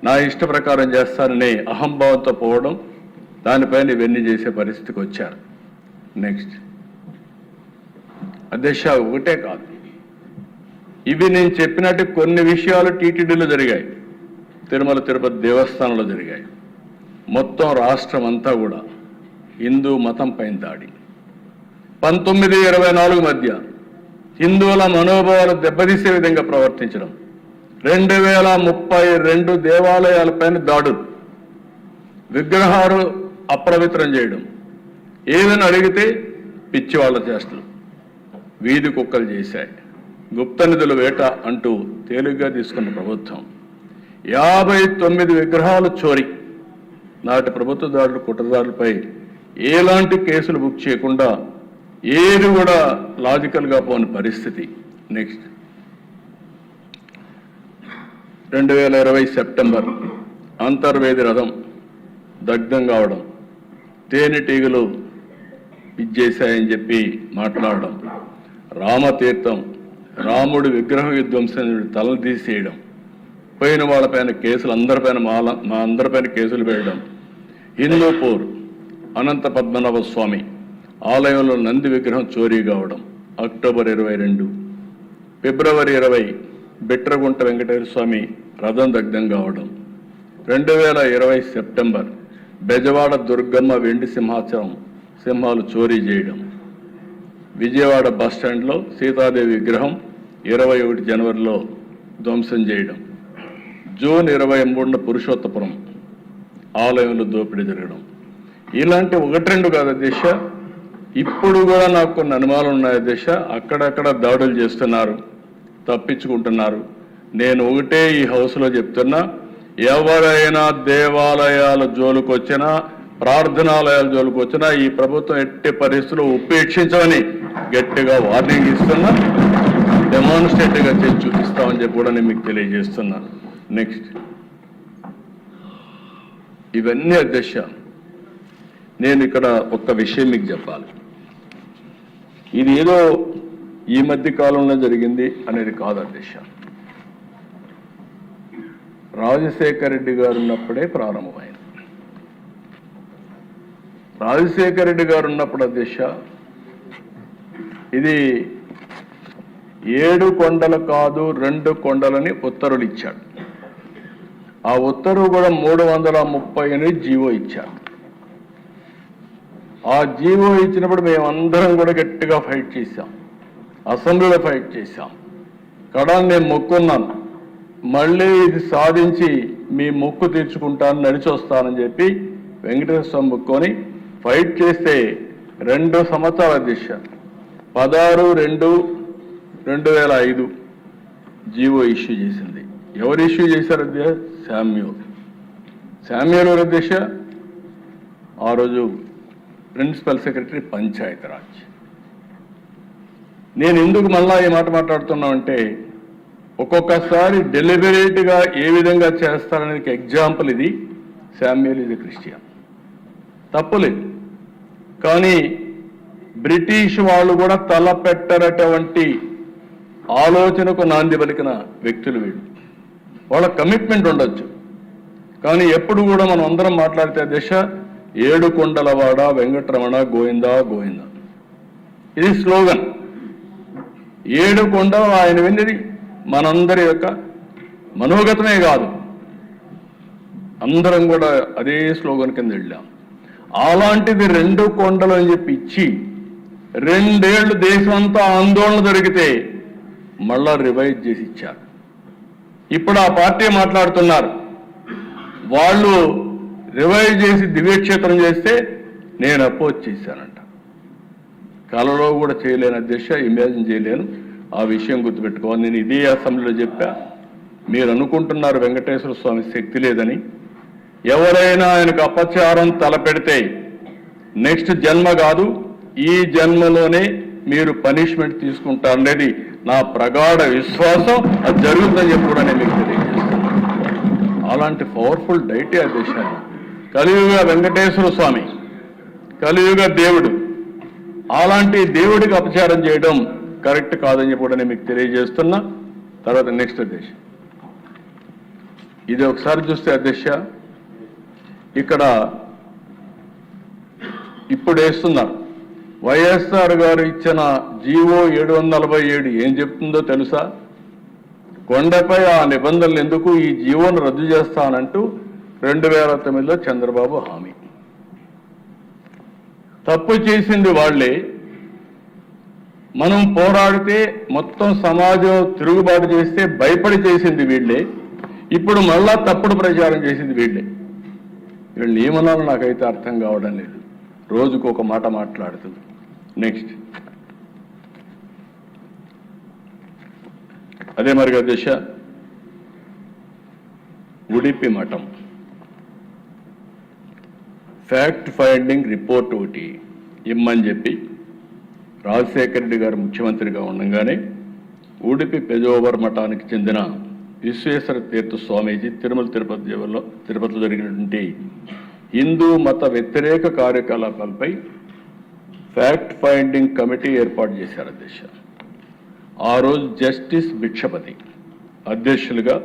నా ఇష్ట ప్రకారం చేస్తానని అహంభావంతో పోవడం, దానిపైన ఇవన్నీ చేసే పరిస్థితికి వచ్చారు. నెక్స్ట్ అధ్యక్ష, ఒకటే కాదు, ఇవి నేను చెప్పినట్టు కొన్ని విషయాలు టీటీడీలో జరిగాయి, తిరుమల తిరుపతి దేవస్థానంలో జరిగాయి. మొత్తం రాష్ట్రం అంతా కూడా హిందూ మతం పైన దాడి. 1924 మధ్య హిందువుల మనోభావాలు దెబ్బతీసే విధంగా ప్రవర్తించడం, 2032 దేవాలయాలపైన దాడులు, విగ్రహాలు అప్రవిత్రం చేయడం, ఏదని అడిగితే పిచ్చి వాళ్ళ చేష్టలు, వీధి కుక్కలు చేశాయి, గుప్త నిధుల వేట అంటూ తేలిగ్గా తీసుకున్న ప్రభుత్వం 59 విగ్రహాలు చోరీ. నాటి ప్రభుత్వ దాడులు కుట్రదారులపై ఎలాంటి కేసులు బుక్ చేయకుండా ఏది కూడా లాజికల్గా పోని పరిస్థితి. నెక్స్ట్ 2020 సెప్టెంబర్ అంతర్వేది రథం దగ్ధం కావడం, తేనెటీగలు ఇచ్చేశాయని చెప్పి మాట్లాడడం, రామతీర్థం రాముడి విగ్రహం విధ్వంసం తలను తీసేయడం, పోయిన వాళ్ళపైన కేసులు మా అందరిపైన కేసులు వేయడం, హిందూపూర్ అనంత పద్మనాభ స్వామి ఆలయంలో నంది విగ్రహం చోరీ కావడం అక్టోబర్ 22, ఫిబ్రవరి 20 బిట్రగుంట వెంకటేశ్వర స్వామి రథం దగ్ధం కావడం, 2020 సెప్టెంబర్ బెజవాడ దుర్గమ్మ వెండి సింహాలు చోరీ చేయడం, విజయవాడ బస్టాండ్లో సీతాదేవి విగ్రహం 21 జనవరిలో ధ్వంసం చేయడం, జూన్ 23 పురుషోత్తపురం ఆలయంలో దోపిడీ జరగడం. ఇలాంటి 1-2 కాదు అధ్యక్ష, ఇప్పుడు కూడా నాకు కొన్ని అనుమానాలు ఉన్నాయి అధ్యక్ష. అక్కడక్కడ దాడులు చేస్తున్నారు, తప్పించుకుంటున్నారు. నేను ఒకటే ఈ హౌస్లో చెప్తున్నా, ఎవరైనా దేవాలయాల జోలికి వచ్చినా, ప్రార్థనాలయాల జోలికి వచ్చినా ఈ ప్రభుత్వం ఎట్టి పరిస్థితుల్లో ఉపేక్షించమని గట్టిగా వార్నింగ్ ఇస్తున్నా, డెమాన్స్ట్రేటివ్గా చేసి చూపిస్తామని చెప్పి కూడా నేను మీకు తెలియజేస్తున్నాను. నెక్స్ట్ ఇవన్నీ అధ్యక్ష, నేను ఇక్కడ ఒక్క విషయం మీకు చెప్పాలి. ఇది ఏదో ఈ మధ్య కాలంలో జరిగింది అనేది కాదు అధ్యక్ష. రాజశేఖర రెడ్డి గారు ఉన్నప్పుడే ప్రారంభమైంది. రాజశేఖర రెడ్డి గారు ఉన్నప్పుడు అధ్యక్ష ఇది 7 కొండలు కాదు 2 కొండలని ఉత్తర్వులు ఇచ్చాడు. ఆ ఉత్తర్వు కూడా 338 జీవో ఇచ్చాడు. ఆ జీవో ఇచ్చినప్పుడు మేమందరం కూడా గట్టిగా ఫైట్ చేశాం, అసెంబ్లీలో ఫైట్ చేశాం. కడాన్ని నేను మొక్కున్నాను, మళ్ళీ ఇది సాధించి మీ మొక్కు తీర్చుకుంటాను, నడిచి వస్తానని చెప్పి వెంకటేశ్వర స్వామి మొక్కుని ఫైట్ చేస్తే 2 సంవత్సరాల అధ్యక్ష 16/2/2005 జీవో ఇష్యూ చేసింది. ఎవరు ఇష్యూ చేశారు అధ్యక్ష? శామ్యూల్ గారు అధ్యక్ష. ఆ రోజు ప్రిన్సిపల్ సెక్రటరీ పంచాయతీరాజ్. నేను ఎందుకు మళ్ళా ఈ మాట మాట్లాడుతున్నామంటే, ఒక్కొక్కసారి డెలిబరేట్గా ఏ విధంగా చేస్తారనేది ఎగ్జాంపుల్ ఇది. శామ్యూల్ ఇది క్రిస్టియన్, తప్పులేదు. కానీ బ్రిటిష్ వాళ్ళు కూడా తలపెట్టనటువంటి ఆలోచనకు నాంది పలికిన వ్యక్తులు వీళ్ళు. వాళ్ళ కమిట్మెంట్ ఉండొచ్చు, కానీ ఎప్పుడు కూడా మనం అందరం మాట్లాడితే దశ 7 కొండలవాడ వెంకటరమణ గోవిందా గోవిందా, ఇది స్లోగన్. 7 కొండలు ఆయన విన్నది మనందరి యొక్క మనోగతమే కాదు, అందరం కూడా అదే స్లోగన్ కింద వెళ్ళాం. అలాంటిది 2 కొండలు అని చెప్పి ఇచ్చి 2 ఏళ్ళు దేశం అంతా ఆందోళన జరిగితే మళ్ళా రివైజ్ చేసి ఇచ్చారు. ఇప్పుడు ఆ పార్టీ మాట్లాడుతున్నారు, వాళ్ళు రివైజ్ చేసి దివ్యక్షేత్రం చేస్తే నేను అపోజ్ చేశానంట. కలలో కూడా చేయలేను అధ్యక్ష, ఇమాజిన్ చేయలేను. ఆ విషయం గుర్తుపెట్టుకోవాలి. నేను ఇదే అసెంబ్లీలో చెప్పా, మీరు అనుకుంటున్నారు వెంకటేశ్వర స్వామి శక్తి లేదని. ఎవరైనా ఆయనకు అపచారం తలపెడితే నెక్స్ట్ జన్మ కాదు, ఈ జన్మలోనే మీరు పనిష్మెంట్ తీసుకుంటారనేది నా ప్రగాఢ విశ్వాసం. అది జరుగుతుందని చెప్పి కూడా నేను మీకు తెలియజేస్తున్నాను. అలాంటి పవర్ఫుల్ డైటే అధ్యక్ష. కలియుగ వెంకటేశ్వర స్వామి, కలియుగ దేవుడు, అలాంటి దేవుడికి అపచారం చేయడం కరెక్ట్ కాదని చెప్పి కూడా నేను మీకు తెలియజేస్తున్నా. తర్వాత నెక్స్ట్ అధ్యక్ష, ఇది ఒకసారి చూస్తే అధ్యక్ష, ఇక్కడ ఇప్పుడు వేస్తున్నారు. వైఎస్ఆర్ గారు ఇచ్చిన జీవో 747 ఏం చెప్తుందో తెలుసా? కొండపై ఆ నిబంధనలు ఎందుకు, ఈ జీవోను రద్దు చేస్తానంటూ 2009లో చంద్రబాబు హామీ. తప్పు చేసింది వాళ్లే, మనం పోరాడితే మొత్తం సమాజం తిరుగుబాటు చేస్తే భయపడి చేసింది వీళ్ళే, ఇప్పుడు మళ్ళా తప్పుడు ప్రచారం చేసింది వీళ్ళే. వీళ్ళు ఏమన్నారో నాకైతే అర్థం కావడం లేదు. రోజుకు ఒక మాట మాట్లాడుతుంది. నెక్స్ట్ అదే మరి అధ్యక్ష, ఉడిపి మఠం ఫ్యాక్ట్ ఫైండింగ్ రిపోర్ట్ ఒకటి ఇమ్మని చెప్పి రాజశేఖర రెడ్డి గారు ముఖ్యమంత్రిగా ఉండగానే ఉడిపి పెజోవర్ మఠానికి చెందిన విశ్వేశ్వర తీర్థ స్వామీజీ తిరుపతిలో జరిగినటువంటి హిందూ మత వ్యతిరేక కార్యకలాపాలపై ఫ్యాక్ట్ ఫైండింగ్ కమిటీ ఏర్పాటు చేశారు అధ్యక్ష. ఆ రోజు జస్టిస్ భిక్షపతి అధ్యక్షులుగా,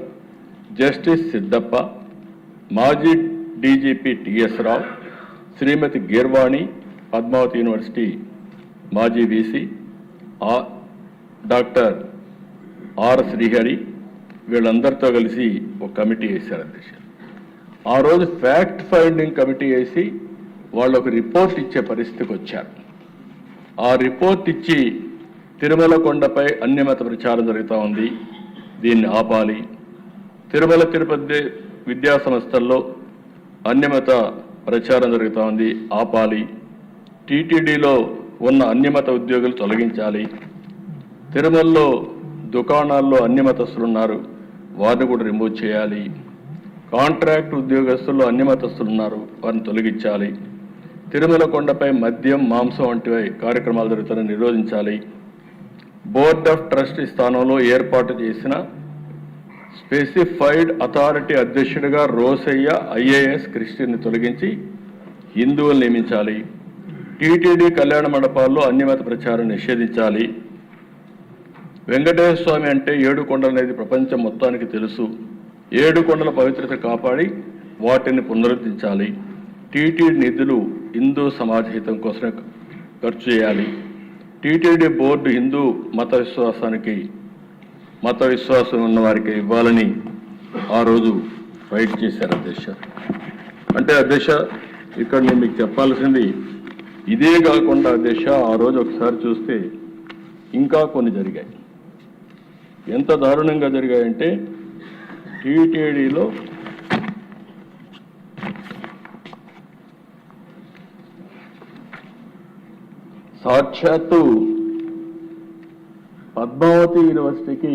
జస్టిస్ సిద్ధప్ప, మాజీ డీజీపీ టిఎస్ రావు, శ్రీమతి గీర్వాణి, పద్మావతి యూనివర్సిటీ మాజీ వీసీ డాక్టర్ ఆర్ శ్రీహరి, వీళ్ళందరితో కలిసి ఒక కమిటీ వేశారు అధ్యక్ష. ఆ రోజు ఫ్యాక్ట్ ఫైండింగ్ కమిటీ వేసి వాళ్ళు ఒక రిపోర్ట్ ఇచ్చే పరిస్థితికి వచ్చారు. ఆ రిపోర్ట్ ఇచ్చి తిరుమల కొండపై అన్యమత ప్రచారం జరుగుతూ ఉంది, దీన్ని ఆపాలి, తిరుమల తిరుపతి విద్యా సంస్థల్లో అన్యమత ప్రచారం జరుగుతూ ఉంది, ఆపాలి, టీటీడీలో ఉన్న అన్యమత ఉద్యోగులు తొలగించాలి, తిరుమలలో దుకాణాల్లో అన్యమతస్తులు ఉన్నారు, వారిని కూడా రిమూవ్ చేయాలి, కాంట్రాక్ట్ ఉద్యోగస్తుల్లో అన్యమతస్తులు ఉన్నారు, వారిని తొలగించాలి, తిరుమల కొండపై మద్యం, మాంసం వంటి కార్యక్రమాలు జరుగుతాయని నిరోధించాలి, బోర్డ్ ఆఫ్ ట్రస్టీ స్థానంలో ఏర్పాటు చేసిన స్పెసిఫైడ్ అథారిటీ అధ్యక్షుడిగా రోసయ్య ఐఏఎస్ క్రిస్టియన్ని తొలగించి హిందువులు నియమించాలి, టీటీడీ కళ్యాణ మండపాల్లో అన్యమత ప్రచారం నిషేధించాలి, వెంకటేశ్వర స్వామి అంటే 7 కొండలు అనేది ప్రపంచం మొత్తానికి తెలుసు, 7 కొండల పవిత్రత కాపాడి వాటిని పునరుద్ధరించాలి, టీటీడీ నిధులు హిందూ సమాజ హితం కోసం ఖర్చు చేయాలి, టీటీడీ బోర్డు హిందూ మత విశ్వాసం ఉన్న వారికి ఇవ్వాలని ఆ రోజు ఫైట్ చేశారు అధ్యక్ష. అంటే అధ్యక్ష, ఇక్కడ నేను మీకు చెప్పాల్సింది ఇదే కాకుండా అధ్యక్ష, ఆ రోజు ఒకసారి చూస్తే ఇంకా కొన్ని జరిగాయి. ఎంత దారుణంగా జరిగాయంటే టీటీడీలో సాక్షాత్తు పద్మావతి యూనివర్సిటీకి